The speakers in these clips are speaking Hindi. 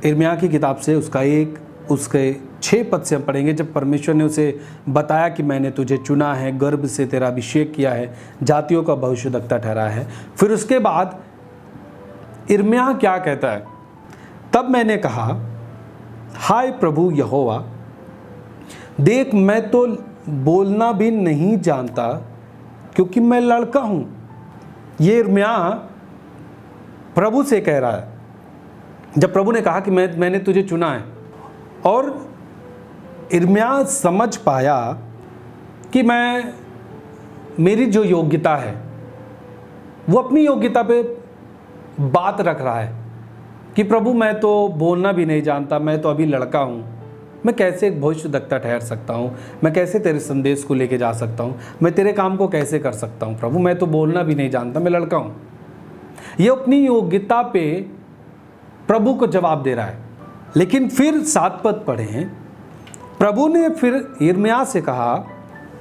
यिर्मयाह की किताब से उसके 6 पद से हम पढ़ेंगे। जब परमेश्वर ने उसे बताया कि मैंने तुझे चुना है, गर्भ से तेरा अभिषेक किया है, जातियों का भविष्यद्वक्ता ठहराया है। फिर उसके बाद यिर्मयाह क्या कहता है, तब मैंने कहा, हाय प्रभु यहोवा, देख मैं तो बोलना भी नहीं जानता क्योंकि मैं लड़का हूं। ये यिर्मयाह प्रभु से कह रहा है, जब प्रभु ने कहा कि मैंने तुझे चुना है। और यिर्मयाह समझ पाया कि मेरी जो योग्यता है, वो अपनी योग्यता पे बात रख रहा है कि प्रभु मैं तो बोलना भी नहीं जानता, मैं तो अभी लड़का हूँ, मैं कैसे एक भविष्यद्वक्ता ठहर सकता हूँ, मैं कैसे तेरे संदेश को लेके जा सकता हूँ, मैं तेरे काम को कैसे कर सकता हूँ प्रभु, मैं तो बोलना भी नहीं जानता, मैं लड़का हूँ। ये अपनी योग्यता पे प्रभु को जवाब दे रहा है। लेकिन फिर 7 पद पढ़ें, प्रभु ने फिर यिर्मयाह से कहा,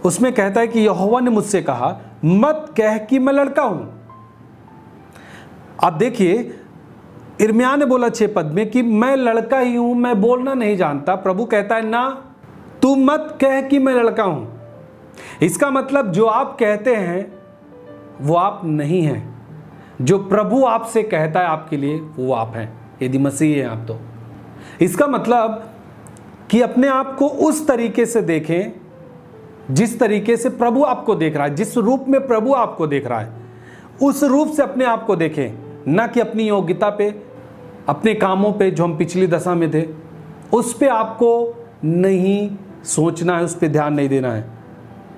उसमें कहता है कि यहोवा ने मुझसे कहा, मत कह कि मैं लड़का हूं। आप देखिए, यिर्मयाह ने बोला 6 पद में कि मैं लड़का ही हूं, मैं बोलना नहीं जानता। प्रभु कहता है, ना, तू मत कह कि मैं लड़का हूं। इसका मतलब जो आप कहते हैं वो आप नहीं हैं। जो प्रभु आपसे कहता है आपके लिए, वो आप हैं, यदि मसीह हैं आप तो। इसका मतलब कि अपने आप को उस तरीके से देखें जिस तरीके से प्रभु आपको देख रहा है, जिस रूप में प्रभु आपको देख रहा है, उस रूप से अपने आप को देखें, ना कि अपनी योग्यता पे, अपने कामों पे जो हम पिछली दशा में थे, उस पे आपको नहीं सोचना है, उस पे ध्यान नहीं देना है,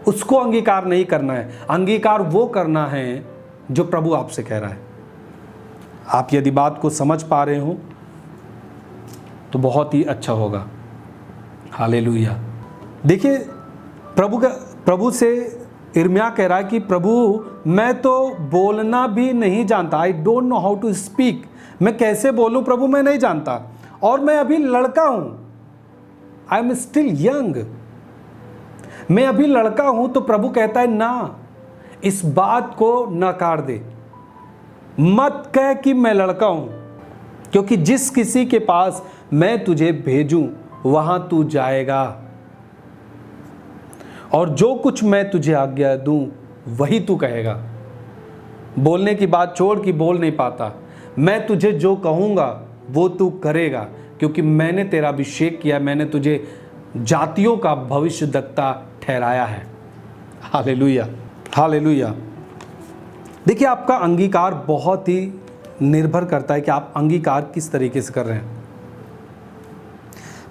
उसको अंगीकार नहीं करना है। अंगीकार वो करना है जो प्रभु आपसे कह रहा है। आप यदि बात को समझ पा रहे हो तो बहुत ही अच्छा होगा। हालेलुया। देखिए, प्रभु से यिर्मयाह कह रहा है कि प्रभु मैं तो बोलना भी नहीं जानता, I don't know how to speak, मैं कैसे बोलूं प्रभु, मैं नहीं जानता, और मैं अभी लड़का हूं, आई एम स्टिल यंग, मैं अभी लड़का हूं। तो प्रभु कहता है, ना, इस बात को नकार दे, मत कह कि मैं लड़का हूं, क्योंकि जिस किसी के पास मैं तुझे भेजूं वहां तू जाएगा, और जो कुछ मैं तुझे आज्ञा दूं वही तू कहेगा। बोलने की बात छोड़ कि बोल नहीं पाता, मैं तुझे जो कहूंगा वो तू करेगा, क्योंकि मैंने तेरा अभिषेक किया, मैंने तुझे जातियों का भविष्यद्वक्ता ठहराया है। Hallelujah, hallelujah. देखिए, आपका अंगीकार बहुत ही निर्भर करता है कि आप अंगीकार किस तरीके से कर रहे हैं।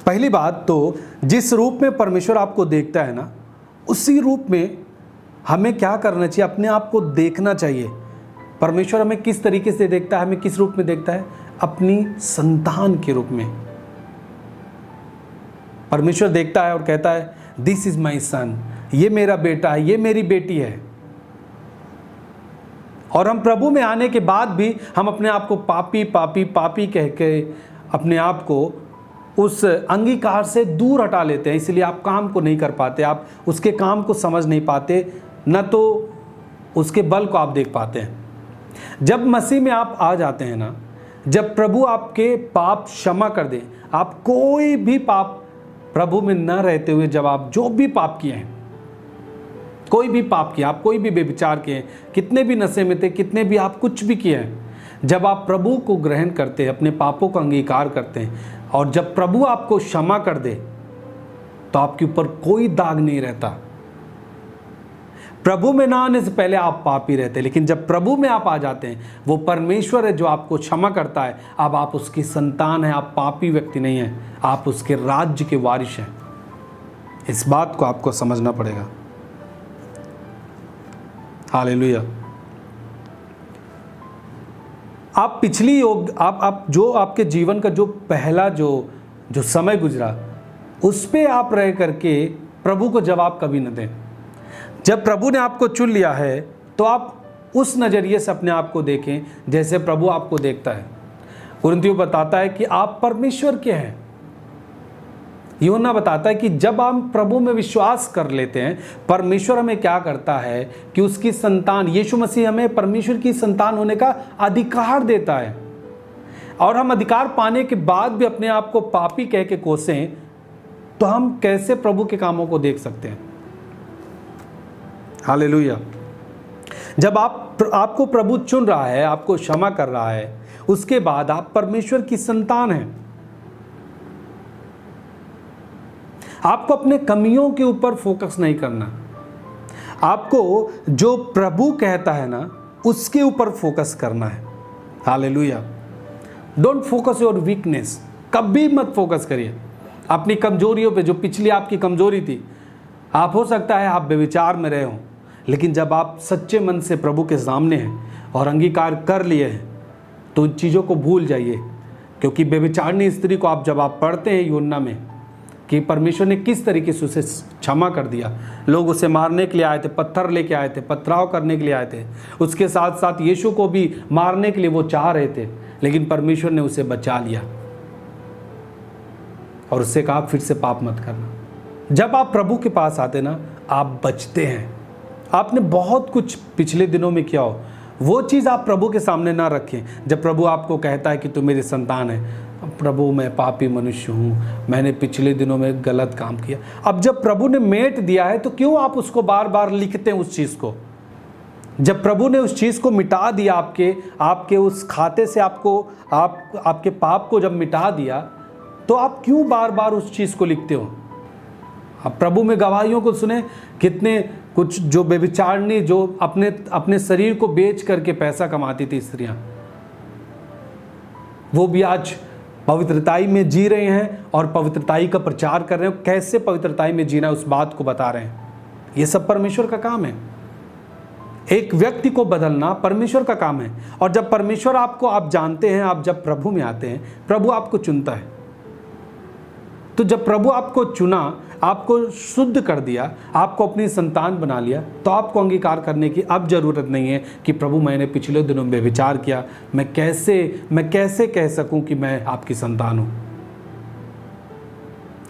पहली बात तो, जिस रूप में परमेश्वर आपको देखता है ना, उसी रूप में हमें क्या करना चाहिए, अपने आप को देखना चाहिए। परमेश्वर हमें किस तरीके से देखता है, हमें किस रूप में देखता है, अपनी संतान के रूप में। परमेश्वर देखता है और कहता है, दिस इज माई सन, ये मेरा बेटा है, ये मेरी बेटी है। और हम प्रभु में आने के बाद भी हम अपने आप को पापी पापी पापी कह के अपने आप को उस अंगीकार से दूर हटा लेते हैं। इसलिए आप काम को नहीं कर पाते, आप उसके काम को समझ नहीं पाते, न तो उसके बल को आप देख पाते हैं। जब मसीह में आप आ जाते हैं ना, जब प्रभु आपके पाप क्षमा कर दे, आप कोई भी पाप प्रभु में न रहते हुए, जब आप जो भी पाप किए हैं, कोई भी पाप किया, आप कोई भी बेविचार किए, कितने भी नशे में थे, कितने भी आप कुछ भी किए हैं, जब आप प्रभु को ग्रहण करते हैं, अपने पापों का अंगीकार करते हैं, और जब प्रभु आपको क्षमा कर दे, तो आपके ऊपर कोई दाग नहीं रहता। प्रभु में ना आने से पहले आप पापी रहते, लेकिन जब प्रभु में आप आ जाते हैं, वो परमेश्वर है जो आपको क्षमा करता है। अब आप उसकी संतान हैं, आप पापी व्यक्ति नहीं हैं, आप उसके राज्य के वारिस हैं। इस बात को आपको समझना पड़ेगा। हालेलुया। आप पिछली आप जो आपके जीवन का जो पहला जो समय गुजरा, उस पे आप रह करके प्रभु को जवाब कभी न दें। जब प्रभु ने आपको चुन लिया है, तो आप उस नज़रिए से अपने आप को देखें जैसे प्रभु आपको देखता है। कुरिन्थियों बताता है कि आप परमेश्वर के हैं। यूहन्ना बताता है कि जब हम प्रभु में विश्वास कर लेते हैं, परमेश्वर हमें क्या करता है कि उसकी संतान, यीशु मसीह हमें परमेश्वर की संतान होने का अधिकार देता है। और हम अधिकार पाने के बाद भी अपने आप को पापी कह के कोसें, तो हम कैसे प्रभु के कामों को देख सकते हैं? हालेलुया। जब आपको प्रभु चुन रहा है, आपको क्षमा कर रहा है, उसके बाद आप परमेश्वर की संतान हैं। आपको अपने कमियों के ऊपर फोकस नहीं करना, आपको जो प्रभु कहता है ना उसके ऊपर फोकस करना है। Hallelujah. Don't focus your weakness, कभी मत फोकस करिए अपनी कमजोरियों पे। जो पिछली आपकी कमजोरी थी, आप हो सकता है आप व्यभिचार में रहे हो, लेकिन जब आप सच्चे मन से प्रभु के सामने हैं और अंगीकार कर लिए हैं तो उन चीज़ों को भूल जाइए। क्योंकि व्यभिचारिणी स्त्री को जब आप पढ़ते हैं यूहन्ना में कि परमेश्वर ने किस तरीके से उसे क्षमा कर दिया, लोग उसे मारने के लिए आए थे, पत्थर लेके आए थे, पथराव करने के लिए आए थे, उसके साथ साथ यीशु को भी मारने के लिए वो चाह रहे थे, लेकिन परमेश्वर ने उसे बचा लिया और उससे कहा फिर से पाप मत करना। जब आप प्रभु के पास आते ना, आप बचते हैं। आपने बहुत कुछ पिछले दिनों में किया हो, वो चीज़ आप प्रभु के सामने ना रखें। जब प्रभु आपको कहता है कि तू मेरी संतान है, प्रभु मैं पापी मनुष्य हूँ, मैंने पिछले दिनों में गलत काम किया। अब जब प्रभु ने मेट दिया है तो क्यों आप उसको बार बार लिखते हैं उस चीज़ को? जब प्रभु ने उस चीज़ को मिटा दिया, आपके उस खाते से आपके पाप को जब मिटा दिया, तो आप क्यों बार बार उस चीज़ को लिखते हो? आप प्रभु में गवाहियों को सुने, कितने कुछ जो व्यभिचारिणी, जो अपने शरीर को बेच करके पैसा कमाती थी स्त्रियां, वो भी आज पवित्रताई में जी रहे हैं और पवित्रताई का प्रचार कर रहे हैं। कैसे पवित्रताई में जीना उस बात को बता रहे हैं। ये सब परमेश्वर का काम है। एक व्यक्ति को बदलना परमेश्वर का काम है। और जब परमेश्वर आप जानते हैं, आप जब प्रभु में आते हैं, प्रभु आपको चुनता है। तो जब प्रभु आपको चुना, आपको शुद्ध कर दिया, आपको अपनी संतान बना लिया, तो आपको अंगीकार करने की अब जरूरत नहीं है कि प्रभु मैंने पिछले दिनों में विचार किया, मैं कैसे कह सकूं कि मैं आपकी संतान हूं।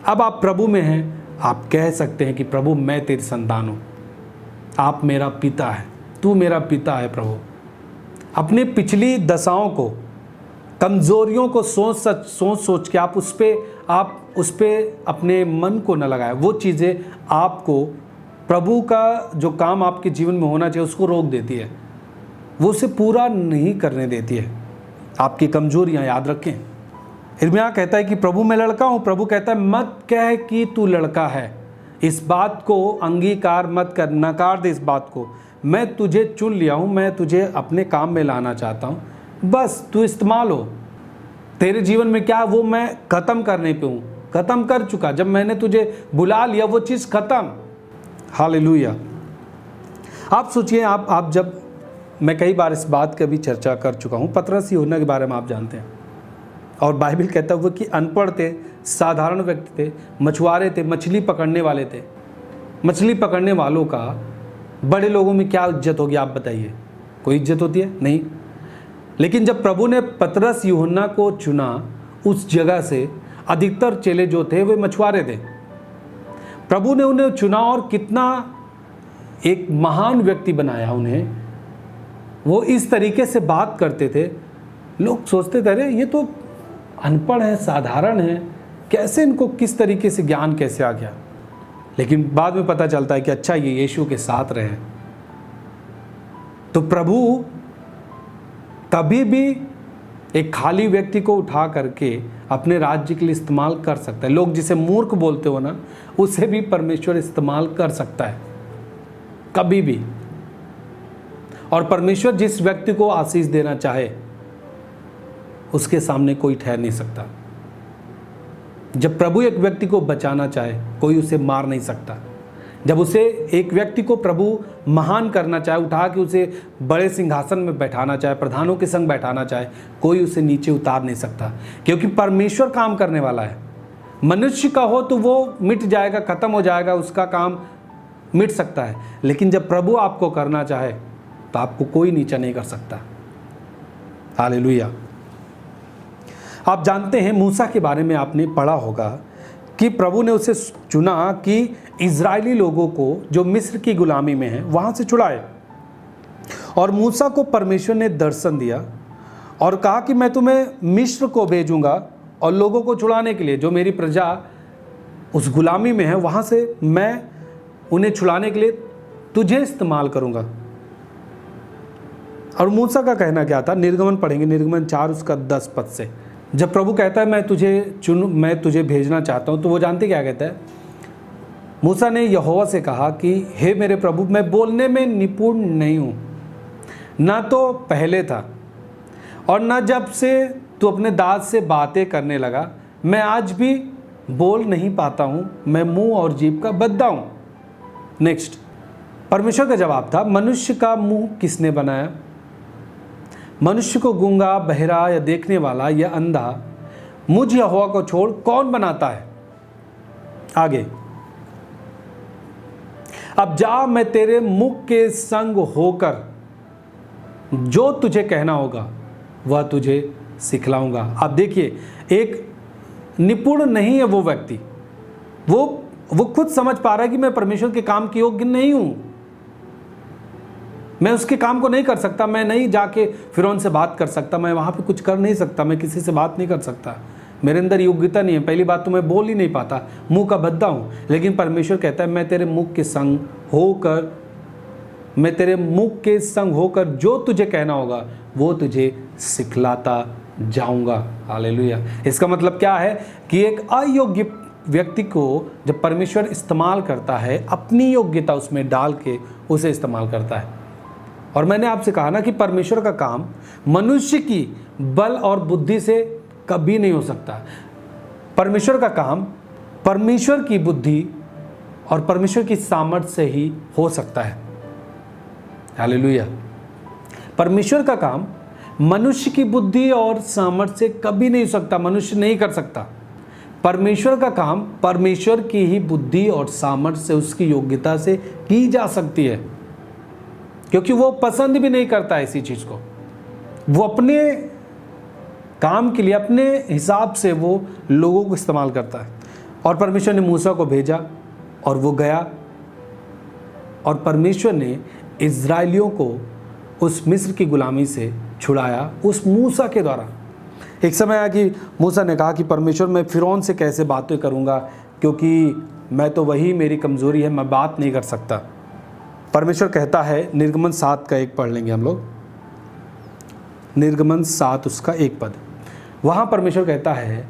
अब आप प्रभु में हैं, आप कह सकते हैं कि प्रभु मैं तेरी संतान हूं, आप मेरा पिता है, तू मेरा पिता है। प्रभु अपनी पिछली दशाओं को, कमजोरियों को सोच के आप उस पे अपने मन को न लगाए। वो चीज़ें आपको प्रभु का जो काम आपके जीवन में होना चाहिए उसको रोक देती है, वो उसे पूरा नहीं करने देती है। आपकी कमजोरियां याद रखें। यिर्मयाह कहता है कि प्रभु मैं लड़का हूं। प्रभु कहता है मत कह कि तू लड़का है। इस बात को अंगीकार मत कर, नकार दे इस बात को। मैं तुझे चुन लिया हूं, मैं तुझे अपने काम में लाना चाहता हूं, बस तू इस्तेमाल हो। तेरे जीवन में क्या वो मैं ख़त्म करने पे हूँ, ख़त्म कर चुका। जब मैंने तुझे बुला लिया वो चीज़ ख़त्म। हालेलुया। आप सोचिए, आप जब, मैं कई बार इस बात की भी चर्चा कर चुका हूँ, पतरस यूहन्ना के बारे में आप जानते हैं। और बाइबल कहता हुआ कि अनपढ़ थे, साधारण व्यक्ति थे, मछुआरे थे, मछली पकड़ने वाले थे। मछली पकड़ने वालों का बड़े लोगों में क्या इज्जत होगी आप बताइए? कोई इज्जत होती है? नहीं। लेकिन जब प्रभु ने पतरस यूहन्ना को चुना, उस जगह से अधिकतर चेले जो थे वे मछुआरे थे। प्रभु ने उन्हें चुना और कितना एक महान व्यक्ति बनाया उन्हें। वो इस तरीके से बात करते थे, लोग सोचते थे अरे ये तो अनपढ़ है, साधारण है, कैसे इनको किस तरीके से ज्ञान कैसे आ गया। लेकिन बाद में पता चलता है कि अच्छा ये यीशु के साथ रहे। तो प्रभु कभी भी एक खाली व्यक्ति को उठा करके अपने राज्य के लिए इस्तेमाल कर सकता है। लोग जिसे मूर्ख बोलते हो ना, उसे भी परमेश्वर इस्तेमाल कर सकता है कभी भी। और परमेश्वर जिस व्यक्ति को आशीष देना चाहे उसके सामने कोई ठहर नहीं सकता। जब प्रभु एक व्यक्ति को बचाना चाहे कोई उसे मार नहीं सकता। जब उसे एक व्यक्ति को प्रभु महान करना चाहे, उठा के उसे बड़े सिंहासन में बैठाना चाहे, प्रधानों के संग बैठाना चाहे, कोई उसे नीचे उतार नहीं सकता। क्योंकि परमेश्वर काम करने वाला है। मनुष्य का हो तो वो मिट जाएगा, खत्म हो जाएगा, उसका काम मिट सकता है। लेकिन जब प्रभु आपको करना चाहे तो आपको कोई नीचा नहीं कर सकता। हालेलुया। आप जानते हैं मूसा के बारे में आपने पढ़ा होगा कि प्रभु ने उसे चुना कि इजरायली लोगों को जो मिस्र की गुलामी में है वहाँ से छुड़ाए। और मूसा को परमेश्वर ने दर्शन दिया और कहा कि मैं तुम्हें मिस्र को भेजूंगा और लोगों को छुड़ाने के लिए, जो मेरी प्रजा उस गुलामी में है वहाँ से मैं उन्हें छुड़ाने के लिए तुझे इस्तेमाल करूँगा। और मूसा का कहना क्या था, निर्गमन पढ़ेंगे, निर्गमन 4 उसका 10 पद से। जब प्रभु कहता है मैं तुझे भेजना चाहता हूँ, तो वो जानते क्या कहता है? मूसा ने यहोवा से कहा कि हे मेरे प्रभु, मैं बोलने में निपुण नहीं हूँ, ना तो पहले था और ना जब से तू अपने दास से बातें करने लगा। मैं आज भी बोल नहीं पाता हूँ, मैं मुंह और जीभ का बद्दा हूँ। नेक्स्ट, परमेश्वर का जवाब था, मनुष्य का मुंह किसने बनाया? मनुष्य को गूंगा, बहरा या देखने वाला या अंधा मुझ यहोवा को छोड़ कौन बनाता है? आगे, अब जा, मैं तेरे मुख के संग होकर जो तुझे कहना होगा वह तुझे सिखलाऊंगा। अब देखिए, एक निपुण नहीं है वो व्यक्ति, वो खुद समझ पा रहा है कि मैं परमेश्वर के काम के योग्य नहीं हूं, मैं उसके काम को नहीं कर सकता, मैं नहीं जाके फिरौन से बात कर सकता, मैं वहां पे कुछ कर नहीं सकता, मैं किसी से बात नहीं कर सकता, मेरे अंदर योग्यता नहीं है। पहली बात तो मैं बोल ही नहीं पाता, मुंह का बद्दा हूं। लेकिन परमेश्वर कहता है, मैं तेरे मुख के संग होकर जो तुझे कहना होगा वो तुझे सिखलाता जाऊंगा। हालेलुया। इसका मतलब क्या है कि एक अयोग्य व्यक्ति को जब परमेश्वर इस्तेमाल करता है, अपनी योग्यता उसमें डाल के उसे इस्तेमाल करता है। और मैंने आपसे कहा ना कि परमेश्वर का काम मनुष्य की बल और बुद्धि से कभी नहीं हो सकता। परमेश्वर का काम परमेश्वर की बुद्धि और परमेश्वर की सामर्थ्य से ही हो सकता है। हालेलुया। परमेश्वर का काम मनुष्य की बुद्धि और सामर्थ्य से कभी नहीं हो सकता, मनुष्य नहीं कर सकता। परमेश्वर का काम परमेश्वर की ही बुद्धि और सामर्थ्य से, उसकी योग्यता से की जा सकती है, क्योंकि वो पसंद भी नहीं करता ऐसी चीज को। वो अपने काम के लिए अपने हिसाब से वो लोगों को इस्तेमाल करता है। और परमेश्वर ने मूसा को भेजा और वो गया, और परमेश्वर ने इज़राइलियों को उस मिस्र की गुलामी से छुड़ाया उस मूसा के द्वारा। एक समय आया कि मूसा ने कहा कि परमेश्वर, मैं फिरौन से कैसे बातें करूंगा, क्योंकि मैं तो वही मेरी कमज़ोरी है, मैं बात नहीं कर सकता। परमेश्वर कहता है, निर्गमन 7 का 1 पढ़ लेंगे हम लोग, निर्गमन 7 उसका 1 पद। वहाँ परमेश्वर कहता है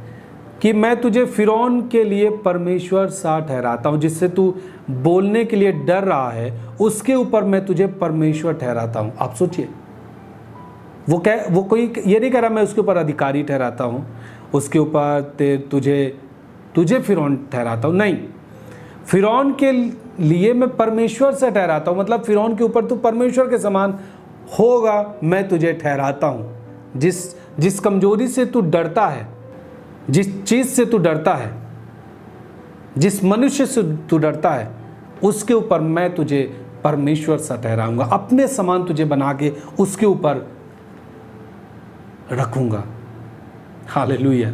कि मैं तुझे फिरौन के लिए परमेश्वर सा ठहराता हूँ, जिससे तू बोलने के लिए डर रहा है, उसके ऊपर मैं तुझे परमेश्वर ठहराता हूँ। आप सोचिए, वो कोई ये नहीं कह रहा मैं उसके ऊपर अधिकारी ठहराता हूँ, उसके ऊपर तुझे फिरौन ठहराता हूँ। नहीं, फिरौन के लिए मैं परमेश्वर से ठहराता हूँ, मतलब फिरौन के ऊपर तू परमेश्वर के समान होगा, मैं तुझे ठहराता हूँ। जिस कमजोरी से तू डरता है, जिस चीज से तू डरता है, जिस मनुष्य से तू डरता है, उसके ऊपर मैं तुझे परमेश्वर सा ठहराऊंगा, अपने समान तुझे बना के उसके ऊपर रखूंगा। हालेलुया।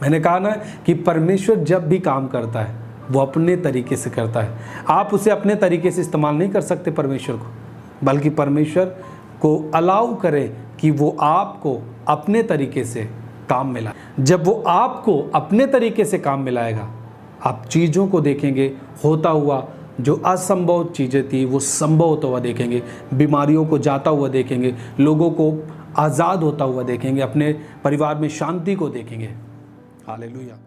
मैंने कहा ना कि परमेश्वर जब भी काम करता है वो अपने तरीके से करता है। आप उसे अपने तरीके से इस्तेमाल नहीं कर सकते परमेश्वर को, बल्कि परमेश्वर को अलाउ करें कि वो आपको अपने तरीके से काम मिला। जब वो आपको अपने तरीके से काम मिलाएगा, आप चीज़ों को देखेंगे होता हुआ, जो असंभव चीज़ें थी वो संभव होता हुआ देखेंगे, बीमारियों को जाता हुआ देखेंगे, लोगों को आज़ाद होता हुआ देखेंगे, अपने परिवार में शांति को देखेंगे। हालेलुया।